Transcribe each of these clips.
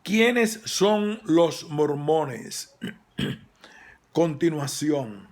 ¿Quiénes son los mormones? Continuación.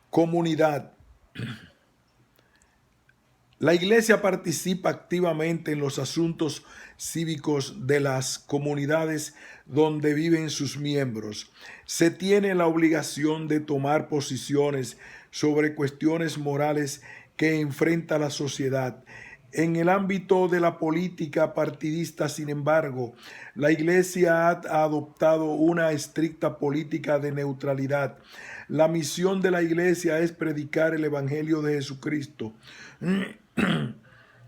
Comunidad. La Iglesia participa activamente en los asuntos cívicos de las comunidades donde viven sus miembros. Se tiene la obligación de tomar posiciones sobre cuestiones morales que enfrenta la sociedad. En el ámbito de la política partidista, sin embargo, la Iglesia ha adoptado una estricta política de neutralidad. La misión de la Iglesia es predicar el Evangelio de Jesucristo,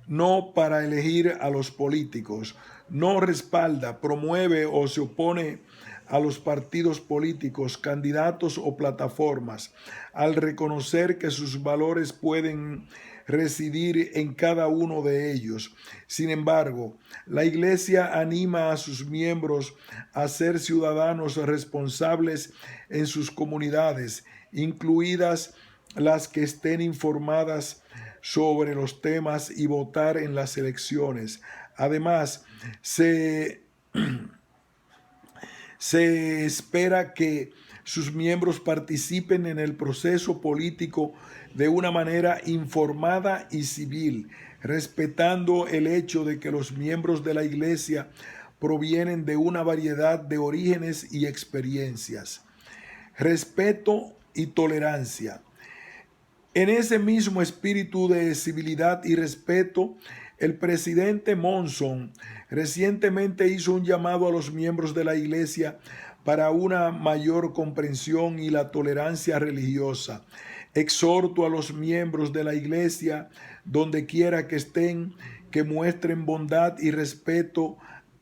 no para elegir a los políticos. No respalda, promueve o se opone a los partidos políticos, candidatos o plataformas, al reconocer que sus valores pueden residir en cada uno de ellos. Sin embargo, la Iglesia anima a sus miembros a ser ciudadanos responsables en sus comunidades, incluidas las que estén informadas sobre los temas y votar en las elecciones. Además, se espera que sus miembros participen en el proceso político de una manera informada y civil, respetando el hecho de que los miembros de la Iglesia provienen de una variedad de orígenes y experiencias. Respeto y tolerancia. En ese mismo espíritu de civilidad y respeto, el presidente Monson recientemente hizo un llamado a los miembros de la Iglesia para una mayor comprensión y la tolerancia religiosa. Exhorto a los miembros de la Iglesia, donde quiera que estén, que muestren bondad y respeto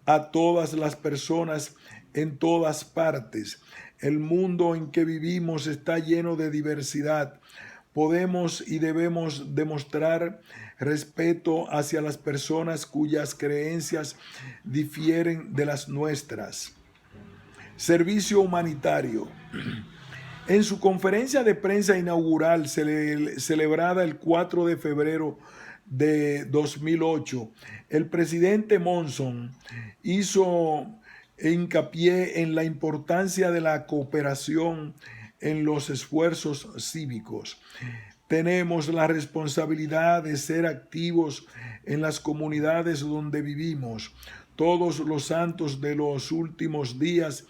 a todas las personas en todas partes. El mundo en que vivimos está lleno de diversidad. Podemos y debemos demostrar respeto hacia las personas cuyas creencias difieren de las nuestras. Servicio humanitario. En su conferencia de prensa inaugural celebrada el 4 de febrero de 2008, el presidente Monson hizo hincapié en la importancia de la cooperación en los esfuerzos cívicos. Tenemos la responsabilidad de ser activos en las comunidades donde vivimos todos los santos de los últimos días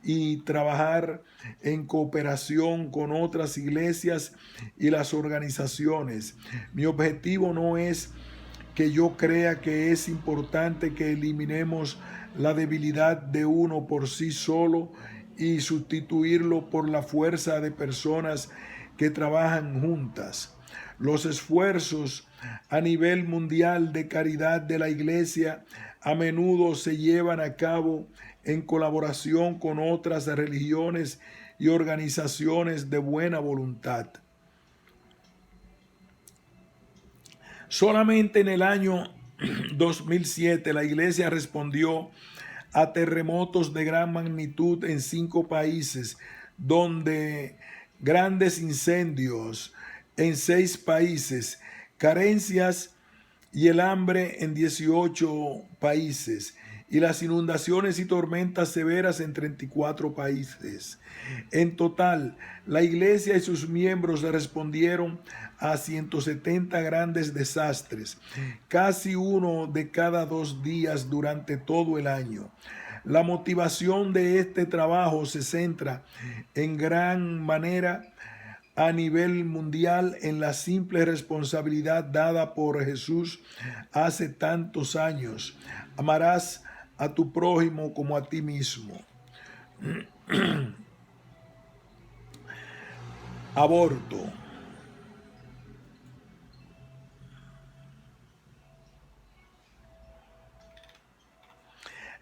y trabajar en cooperación con otras iglesias y las organizaciones. Mi objetivo no es que yo crea que es importante que eliminemos la debilidad de uno por sí solo y sustituirlo por la fuerza de personas que trabajan juntas. Los esfuerzos a nivel mundial de caridad de la Iglesia a menudo se llevan a cabo en colaboración con otras religiones y organizaciones de buena voluntad. Solamente en el año 2007 la Iglesia respondió a terremotos de gran magnitud en 5 países, donde grandes incendios en 6 países, carencias y el hambre en 18 países, y las inundaciones y tormentas severas en 34 países. En total, la Iglesia y sus miembros respondieron a 170 grandes desastres, casi uno de cada 2 días durante todo el año. La motivación de este trabajo se centra en gran manera a nivel mundial en la simple responsabilidad dada por Jesús hace tantos años. Amarás a tu prójimo como a ti mismo. Aborto.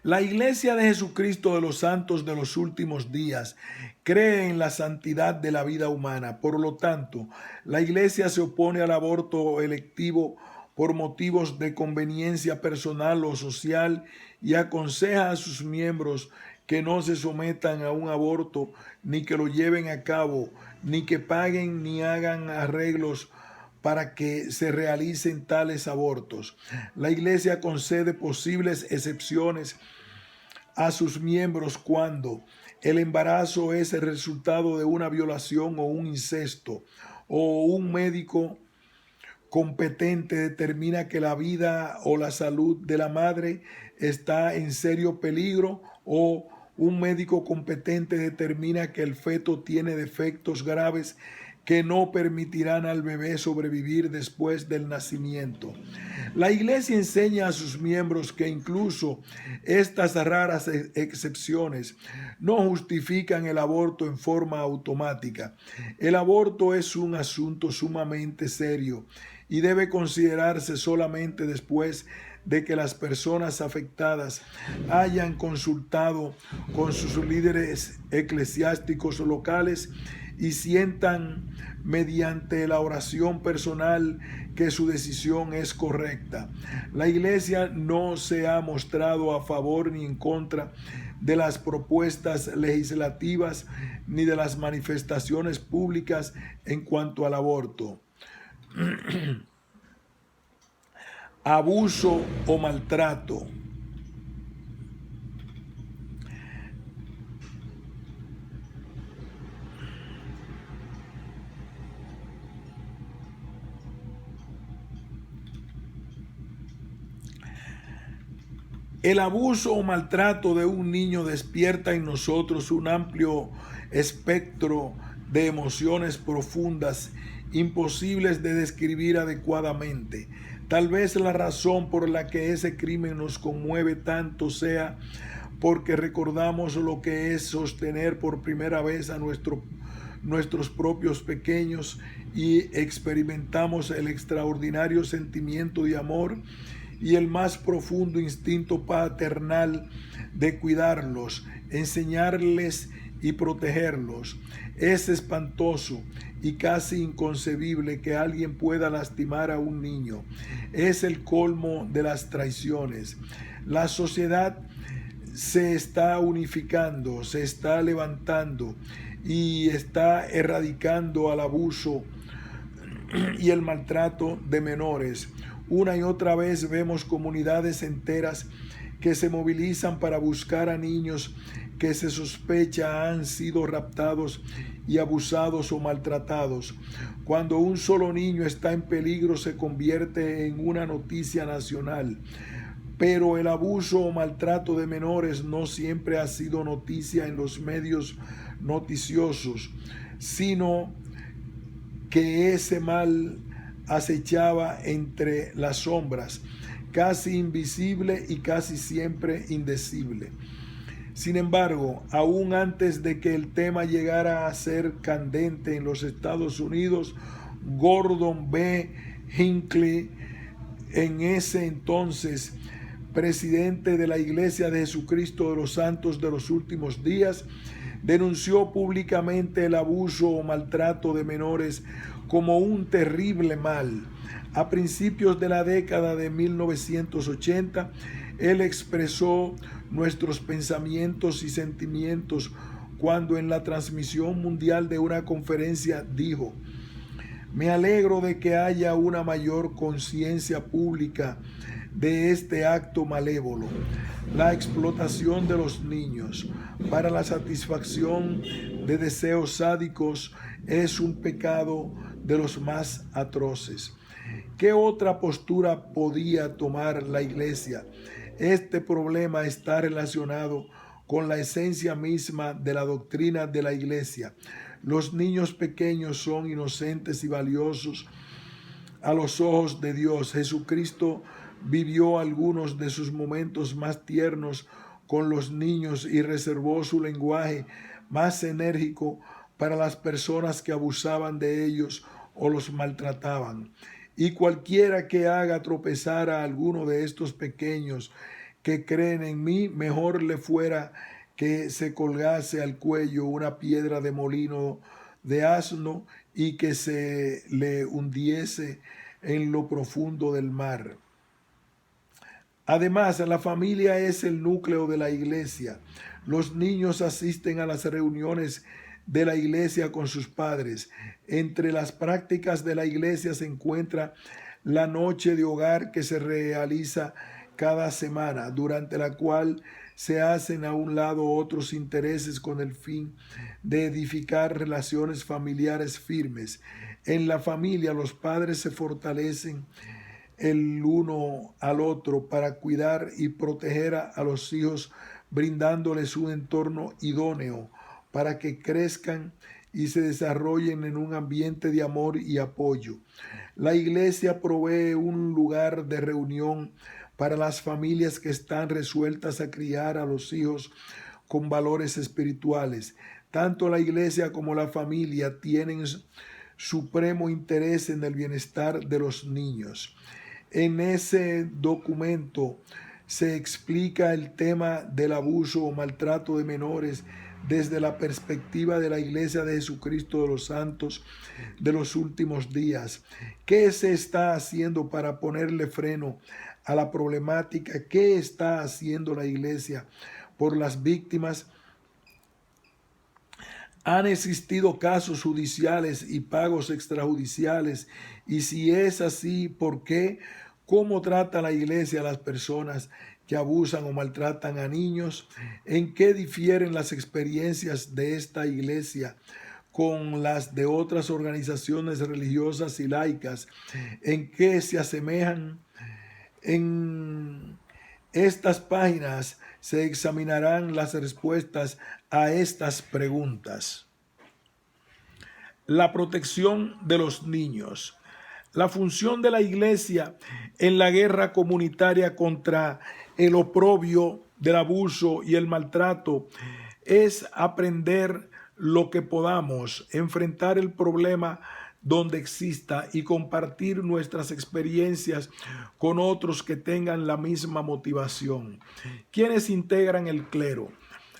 La Iglesia de Jesucristo de los Santos de los Últimos Días cree en la santidad de la vida humana. Por lo tanto, la Iglesia se opone al aborto electivo por motivos de conveniencia personal o social y aconseja a sus miembros que no se sometan a un aborto, ni que lo lleven a cabo, ni que paguen ni hagan arreglos para que se realicen tales abortos. La Iglesia concede posibles excepciones a sus miembros cuando el embarazo es el resultado de una violación o un incesto, o un médico competente determina que la vida o la salud de la madre está en serio peligro, o un médico competente determina que el feto tiene defectos graves que no permitirán al bebé sobrevivir después del nacimiento. La Iglesia enseña a sus miembros que incluso estas raras excepciones no justifican el aborto en forma automática. El aborto es un asunto sumamente serio y debe considerarse solamente después de que las personas afectadas hayan consultado con sus líderes eclesiásticos locales y sientan mediante la oración personal que su decisión es correcta. La Iglesia no se ha mostrado a favor ni en contra de las propuestas legislativas ni de las manifestaciones públicas en cuanto al aborto. Abuso o maltrato. El abuso o maltrato de un niño despierta en nosotros un amplio espectro de emociones profundas, imposibles de describir adecuadamente. Tal vez la razón por la que ese crimen nos conmueve tanto sea porque recordamos lo que es sostener por primera vez a nuestros propios pequeños y experimentamos el extraordinario sentimiento de amor y el más profundo instinto paternal de cuidarlos, enseñarles y protegerlos. Es espantoso y casi inconcebible que alguien pueda lastimar a un niño. Es el colmo de las traiciones. La sociedad se está unificando, se está levantando y está erradicando al abuso y el maltrato de menores. Una y otra vez vemos comunidades enteras que se movilizan para buscar a niños que se sospecha han sido raptados y abusados o maltratados. Cuando un solo niño está en peligro se convierte en una noticia nacional. Pero el abuso o maltrato de menores no siempre ha sido noticia en los medios noticiosos, sino que ese mal acechaba entre las sombras, casi invisible y casi siempre indecible. Sin embargo, aún antes de que el tema llegara a ser candente en los Estados Unidos, Gordon B. Hinckley, en ese entonces presidente de la Iglesia de Jesucristo de los Santos de los Últimos Días, denunció públicamente el abuso o maltrato de menores como un terrible mal. A principios de la década de 1980, él expresó nuestros pensamientos y sentimientos cuando en la transmisión mundial de una conferencia dijo: me alegro de que haya una mayor conciencia pública de este acto malévolo, la explotación de los niños para la satisfacción de deseos sádicos es un pecado de los más atroces. ¿Qué otra postura podía tomar la Iglesia? Este problema está relacionado con la esencia misma de la doctrina de la Iglesia. Los niños pequeños son inocentes y valiosos a los ojos de Dios. Jesucristo vivió algunos de sus momentos más tiernos con los niños y reservó su lenguaje más enérgico para las personas que abusaban de ellos o los maltrataban. Y cualquiera que haga tropezar a alguno de estos pequeños que creen en mí, mejor le fuera que se colgase al cuello una piedra de molino de asno y que se le hundiese en lo profundo del mar. Además, la familia es el núcleo de la iglesia. Los niños asisten a las reuniones de la iglesia con sus padres. Entre las prácticas de la iglesia se encuentra la noche de hogar que se realiza cada semana, durante la cual se hacen a un lado otros intereses con el fin de edificar relaciones familiares firmes. En la familia los padres se fortalecen el uno al otro para cuidar y proteger a los hijos, brindándoles un entorno idóneo para que crezcan y se desarrollen en un ambiente de amor y apoyo. La iglesia provee un lugar de reunión para las familias que están resueltas a criar a los hijos con valores espirituales. Tanto la iglesia como la familia tienen supremo interés en el bienestar de los niños. En ese documento se explica el tema del abuso o maltrato de menores desde la perspectiva de la Iglesia de Jesucristo de los Santos de los últimos días. ¿Qué se está haciendo para ponerle freno a la problemática? ¿Qué está haciendo la Iglesia por las víctimas? ¿Han existido casos judiciales y pagos extrajudiciales? Y si es así, ¿por qué? ¿Cómo trata la iglesia a las personas que abusan o maltratan a niños? ¿En qué difieren las experiencias de esta iglesia con las de otras organizaciones religiosas y laicas? ¿En qué se asemejan? En estas páginas se examinarán las respuestas a estas preguntas. La protección de los niños. La función de la iglesia en la guerra comunitaria contra el oprobio del abuso y el maltrato es aprender lo que podamos, enfrentar el problema donde exista y compartir nuestras experiencias con otros que tengan la misma motivación. ¿Quiénes integran el clero?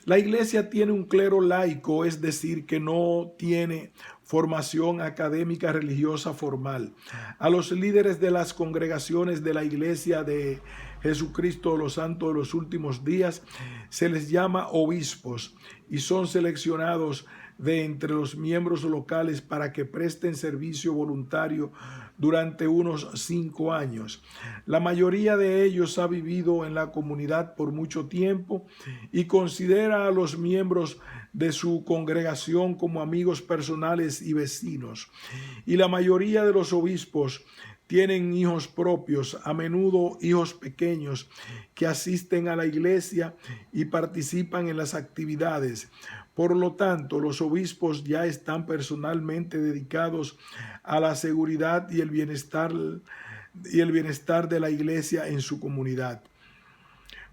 La iglesia tiene un clero laico, es decir, que no tiene formación académica religiosa formal. A los líderes de las congregaciones de la iglesia de Jesucristo de los Santos de los últimos días se les llama obispos y son seleccionados de entre los miembros locales para que presten servicio voluntario durante unos 5 años. La mayoría de ellos ha vivido en la comunidad por mucho tiempo y considera a los miembros de su congregación como amigos personales y vecinos. Y la mayoría de los obispos tienen hijos propios, a menudo hijos pequeños, que asisten a la iglesia y participan en las actividades. Por lo tanto, los obispos ya están personalmente dedicados a la seguridad y el bienestar de la iglesia en su comunidad.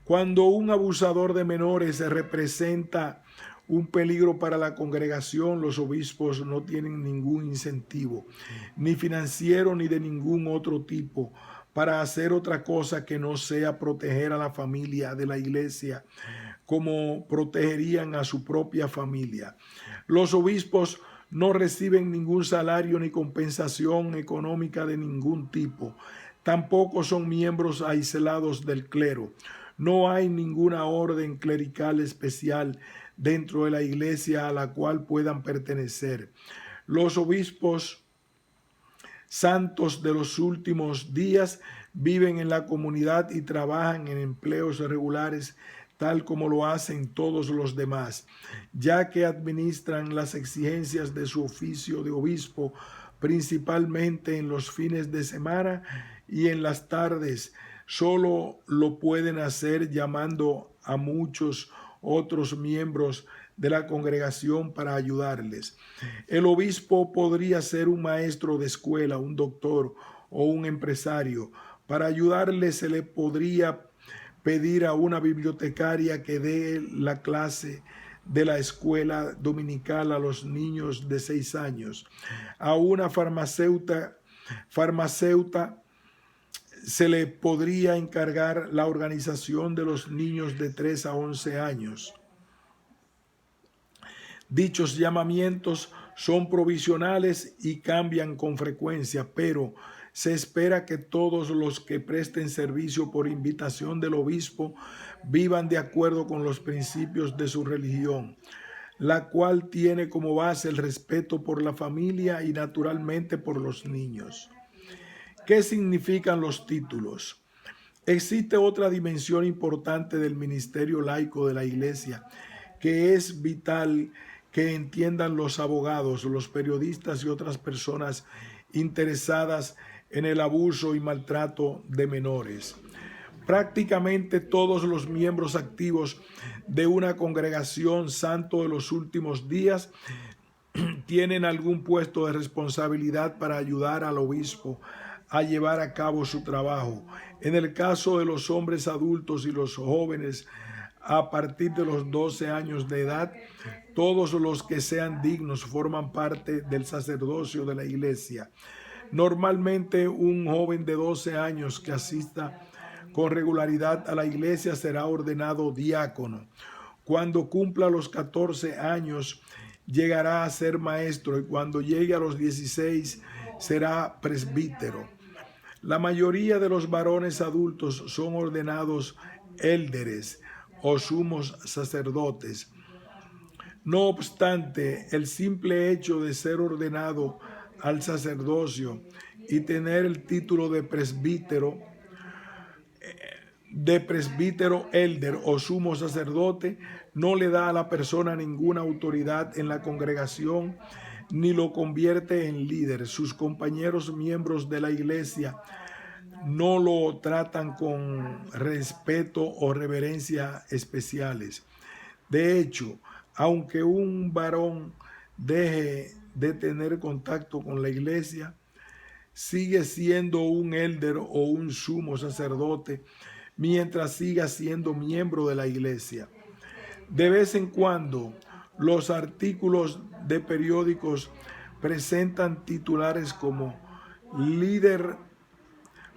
Cuando un abusador de menores representa un peligro para la congregación, los obispos no tienen ningún incentivo, ni financiero ni de ningún otro tipo, para hacer otra cosa que no sea proteger a la familia de la iglesia como protegerían a su propia familia. Los obispos no reciben ningún salario ni compensación económica de ningún tipo. Tampoco son miembros aislados del clero. No hay ninguna orden clerical especial dentro de la iglesia a la cual puedan pertenecer. Los obispos santos de los últimos días viven en la comunidad y trabajan en empleos regulares tal como lo hacen todos los demás, ya que administran las exigencias de su oficio de obispo, principalmente en los fines de semana y en las tardes. Solo lo pueden hacer llamando a muchos otros miembros de la congregación para ayudarles. El obispo podría ser un maestro de escuela, un doctor o un empresario. Para ayudarles se le podría pedir a una bibliotecaria que dé la clase de la escuela dominical a los niños de 6 años. A una farmacéutica se le podría encargar la organización de los niños de 3 a 11 años. Dichos llamamientos son provisionales y cambian con frecuencia, pero se espera que todos los que presten servicio por invitación del obispo vivan de acuerdo con los principios de su religión, la cual tiene como base el respeto por la familia y naturalmente por los niños. ¿Qué significan los títulos? Existe otra dimensión importante del ministerio laico de la Iglesia, que es vital que entiendan los abogados, los periodistas y otras personas interesadas en el abuso y maltrato de menores. Prácticamente todos los miembros activos de una congregación santo de los últimos días tienen algún puesto de responsabilidad para ayudar al obispo a llevar a cabo su trabajo. En el caso de los hombres adultos y los jóvenes a partir de los 12 años de edad, todos los que sean dignos forman parte del sacerdocio de la iglesia. Normalmente un joven de 12 años que asista con regularidad a la iglesia será ordenado diácono. Cuando cumpla los 14 años llegará a ser maestro y cuando llegue a los 16 será presbítero. La mayoría de los varones adultos son ordenados élderes o sumos sacerdotes. No obstante, el simple hecho de ser ordenado al sacerdocio y tener el título de presbítero élder o sumo sacerdote no le da a la persona ninguna autoridad en la congregación ni lo convierte en líder. Sus compañeros miembros de la iglesia no lo tratan con respeto o reverencia especiales. De hecho, aunque un varón deje de tener contacto con la iglesia, sigue siendo un élder o un sumo sacerdote mientras siga siendo miembro de la iglesia. De vez en cuando, los artículos de periódicos presentan titulares como líder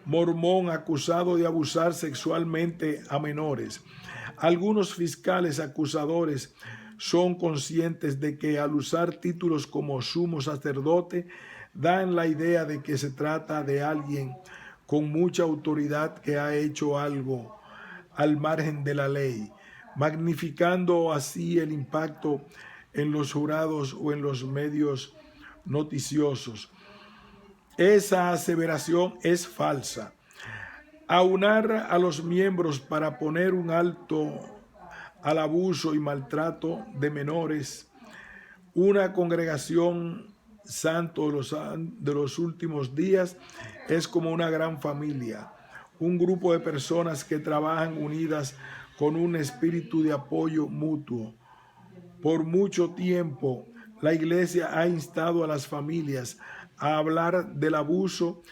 mormón acusado de abusar sexualmente a menores. Algunos fiscales acusadores son conscientes de que al usar títulos como sumo sacerdote dan la idea de que se trata de alguien con mucha autoridad que ha hecho algo al margen de la ley, magnificando así el impacto en los jurados o en los medios noticiosos. Esa aseveración es falsa. Aunar a los miembros para poner un alto al abuso y maltrato de menores, una congregación santo de los últimos días es como una gran familia, un grupo de personas que trabajan unidas con un espíritu de apoyo mutuo. Por mucho tiempo, la iglesia ha instado a las familias a hablar del abuso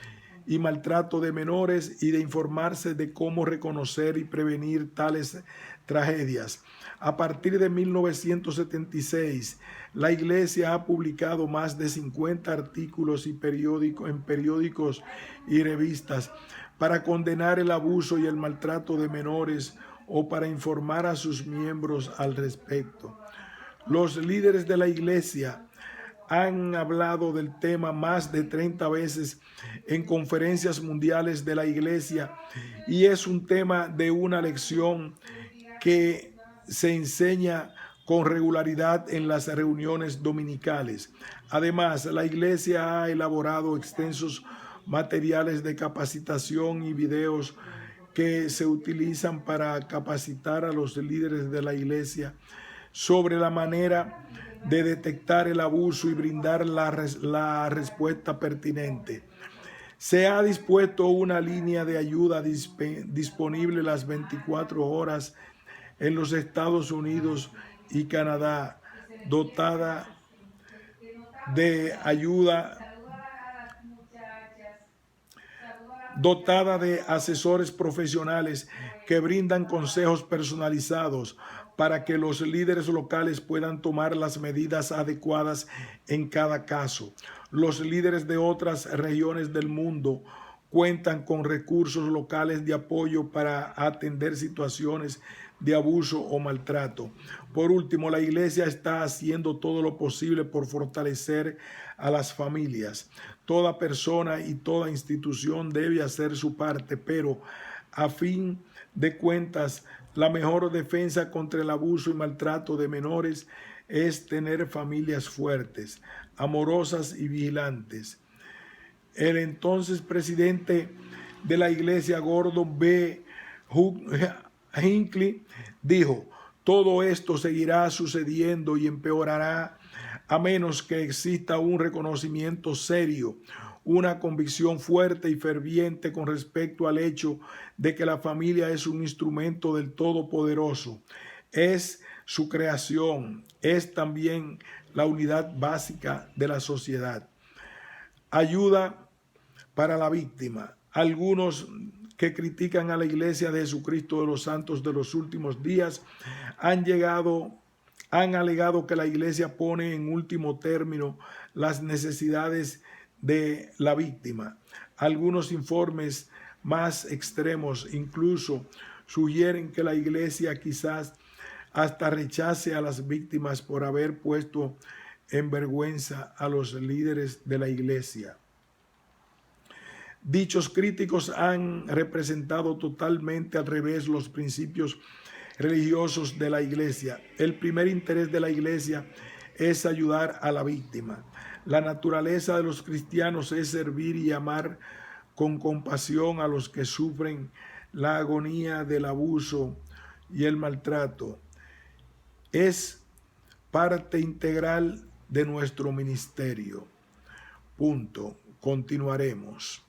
y maltrato de menores y de informarse de cómo reconocer y prevenir tales tragedias. A partir de 1976, la iglesia ha publicado más de 50 artículos en periódicos y revistas para condenar el abuso y el maltrato de menores o para informar a sus miembros al respecto. Los líderes de la iglesia han hablado del tema más de 30 veces en conferencias mundiales de la iglesia y es un tema de una lección que se enseña con regularidad en las reuniones dominicales. Además, la iglesia ha elaborado extensos materiales de capacitación y videos que se utilizan para capacitar a los líderes de la iglesia sobre la manera de detectar el abuso y brindar la respuesta pertinente. Se ha dispuesto una línea de ayuda disponible las 24 horas en los Estados Unidos y Canadá, dotada de asesores profesionales que brindan consejos personalizados para que los líderes locales puedan tomar las medidas adecuadas en cada caso. Los líderes de otras regiones del mundo cuentan con recursos locales de apoyo para atender situaciones de abuso o maltrato. Por último, la iglesia está haciendo todo lo posible por fortalecer a las familias. Toda persona y toda institución debe hacer su parte, pero a fin de cuentas, la mejor defensa contra el abuso y maltrato de menores es tener familias fuertes, amorosas y vigilantes. El entonces presidente de la iglesia, Gordon B. Hinckley dijo: todo esto seguirá sucediendo y empeorará a menos que exista un reconocimiento serio, una convicción fuerte y ferviente con respecto al hecho de que la familia es un instrumento del Todopoderoso. Es su creación, es también la unidad básica de la sociedad. Ayuda para la víctima. Algunos que critican a la Iglesia de Jesucristo de los Santos de los últimos días han alegado que la Iglesia pone en último término las necesidades de la víctima. Algunos informes más extremos incluso sugieren que la Iglesia quizás hasta rechace a las víctimas por haber puesto en vergüenza a los líderes de la Iglesia. Dichos críticos han representado totalmente al revés los principios religiosos de la Iglesia. El primer interés de la Iglesia es ayudar a la víctima. La naturaleza de los cristianos es servir y amar con compasión a los que sufren la agonía del abuso y el maltrato. Es parte integral de nuestro ministerio. Punto. Continuaremos.